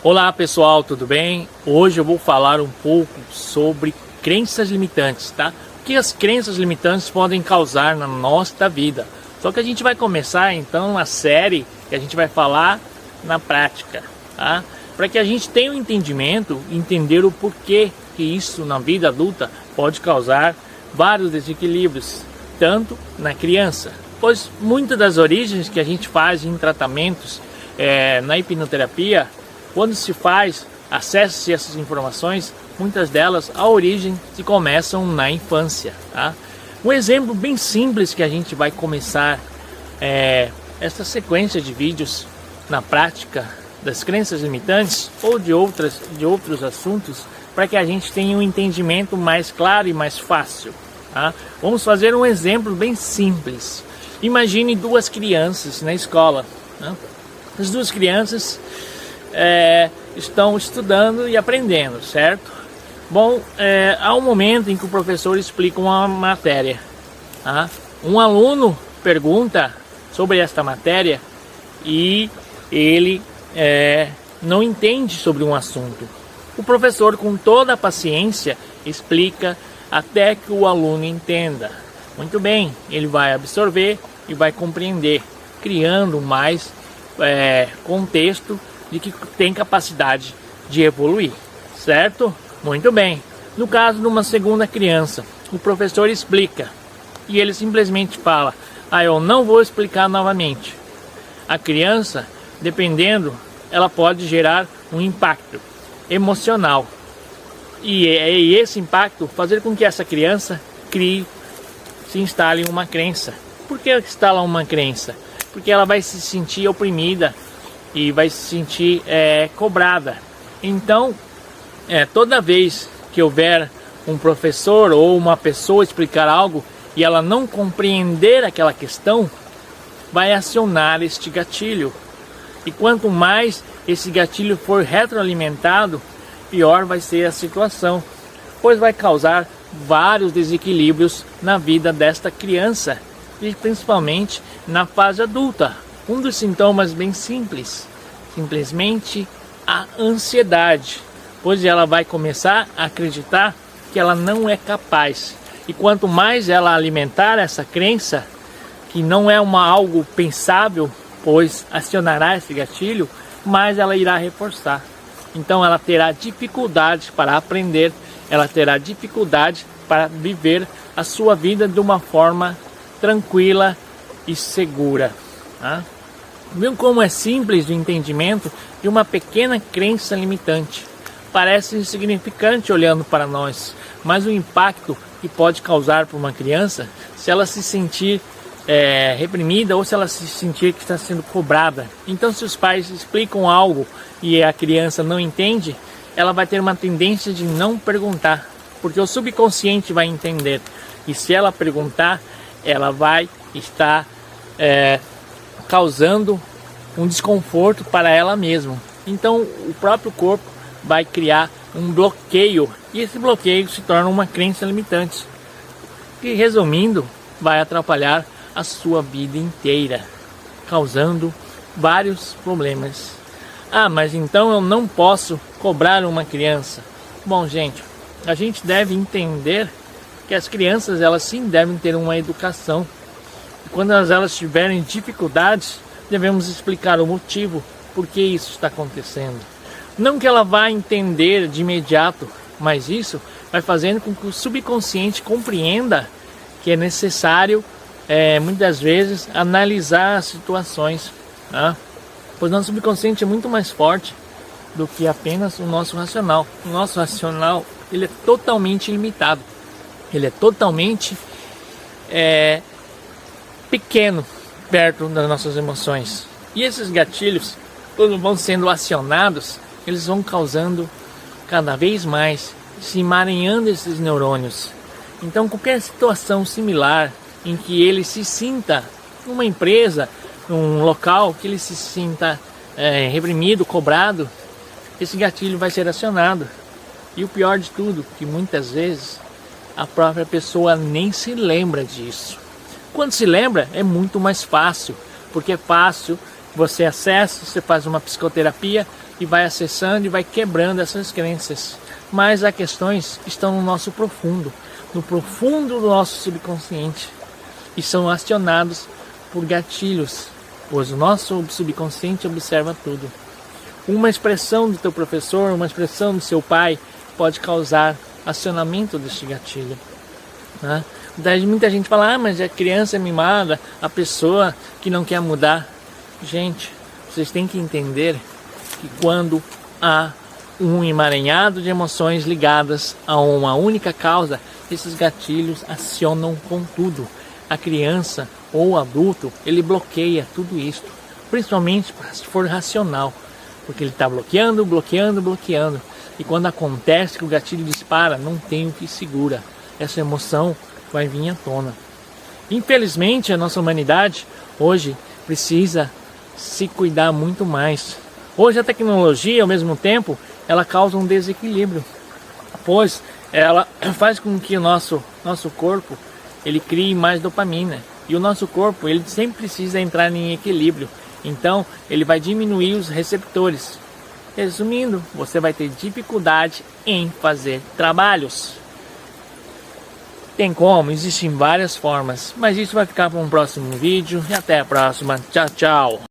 Olá pessoal, tudo bem? Hoje eu vou falar um pouco sobre crenças limitantes, tá? O que as crenças limitantes podem causar na nossa vida. Só que a gente vai começar então uma série que a gente vai falar na prática, tá? Para que a gente tenha um entendimento, entender o porquê que isso na vida adulta pode causar vários desequilíbrios, tanto na criança. Pois muitas das origens que a gente faz em tratamentos na hipnoterapia, quando se faz, acessa-se essas informações, muitas delas, a origem se começam na infância, tá? Um exemplo bem simples que a gente vai começar essa sequência de vídeos na prática das crenças limitantes ou de outros assuntos, para que a gente tenha um entendimento mais claro e mais fácil, tá? Vamos fazer um exemplo bem simples. Imagine duas crianças na escola, tá? As duas crianças estão estudando e aprendendo, certo? Bom, há um momento em que o professor explica uma matéria, tá? Um aluno pergunta sobre esta matéria e ele não entende sobre um assunto. O professor, com toda a paciência, explica até que o aluno entenda. Muito bem, ele vai absorver e vai compreender, criando mais contexto de que tem capacidade de evoluir, certo? Muito bem. No caso de uma segunda criança, o professor explica e ele simplesmente fala: eu não vou explicar novamente. A criança, dependendo, ela pode gerar um impacto emocional e esse impacto fazer com que essa criança se instale uma crença. Por que instala uma crença? Porque ela vai se sentir oprimida e vai se sentir cobrada. Então, toda vez que houver um professor ou uma pessoa explicar algo e ela não compreender aquela questão, vai acionar este gatilho. E quanto mais esse gatilho for retroalimentado, pior vai ser a situação, pois vai causar vários desequilíbrios na vida desta criança, e principalmente na fase adulta. Um dos sintomas bem simples, simplesmente a ansiedade, pois ela vai começar a acreditar que ela não é capaz. E quanto mais ela alimentar essa crença, que não é algo pensável, pois acionará esse gatilho, mais ela irá reforçar. Então ela terá dificuldade para aprender, ela terá dificuldade para viver a sua vida de uma forma tranquila e segura, tá? Viu como é simples o entendimento de uma pequena crença limitante? Parece insignificante olhando para nós, mas o impacto que pode causar para uma criança, se ela se sentir reprimida ou se ela se sentir que está sendo cobrada. Então, se os pais explicam algo e a criança não entende, ela vai ter uma tendência de não perguntar, porque o subconsciente vai entender. E se ela perguntar, ela vai estar causando um desconforto para ela mesma. Então o próprio corpo vai criar um bloqueio, e esse bloqueio se torna uma crença limitante, que, resumindo, vai atrapalhar a sua vida inteira, causando vários problemas. Mas então eu não posso cobrar uma criança. Bom, gente, a gente deve entender que as crianças, elas sim devem ter uma educação. E quando elas tiverem dificuldades, devemos explicar o motivo por que isso está acontecendo. Não que ela vá entender de imediato, mas isso vai fazendo com que o subconsciente compreenda que é necessário, muitas vezes, analisar as situações, tá? Pois nosso subconsciente é muito mais forte do que apenas o nosso racional. O nosso racional, ele é totalmente limitado. Ele é totalmente pequeno perto das nossas emoções. E esses gatilhos, quando vão sendo acionados, eles vão causando cada vez mais, se emaranhando esses neurônios. Então, qualquer situação similar em que ele se sinta numa empresa, num local, que ele se sinta reprimido, cobrado, esse gatilho vai ser acionado. E o pior de tudo, que muitas vezes a própria pessoa nem se lembra disso. Quando se lembra, é muito mais fácil, porque é fácil você acessa, você faz uma psicoterapia e vai acessando e vai quebrando essas crenças. Mas as questões estão no nosso profundo, no profundo do nosso subconsciente, e são acionados por gatilhos, pois o nosso subconsciente observa tudo. Uma expressão do teu professor, uma expressão do seu pai pode causar acionamento deste gatilho, né? Daí muita gente fala, mas a criança é mimada, a pessoa que não quer mudar. Gente, vocês têm que entender que quando há um emaranhado de emoções ligadas a uma única causa, esses gatilhos acionam com tudo. A criança ou o adulto, ele bloqueia tudo isso, principalmente se for racional, porque ele está bloqueando. E quando acontece que o gatilho dispara, não tem o que segura. Essa emoção vai vir à tona. Infelizmente, a nossa humanidade hoje precisa se cuidar muito mais. Hoje a tecnologia, ao mesmo tempo, ela causa um desequilíbrio, pois ela faz com que o nosso corpo ele crie mais dopamina. E o nosso corpo ele sempre precisa entrar em equilíbrio. Então ele vai diminuir os receptores. Resumindo, você vai ter dificuldade em fazer trabalhos. Tem como, existem várias formas, mas isso vai ficar para um próximo vídeo. E até a próxima. Tchau, tchau.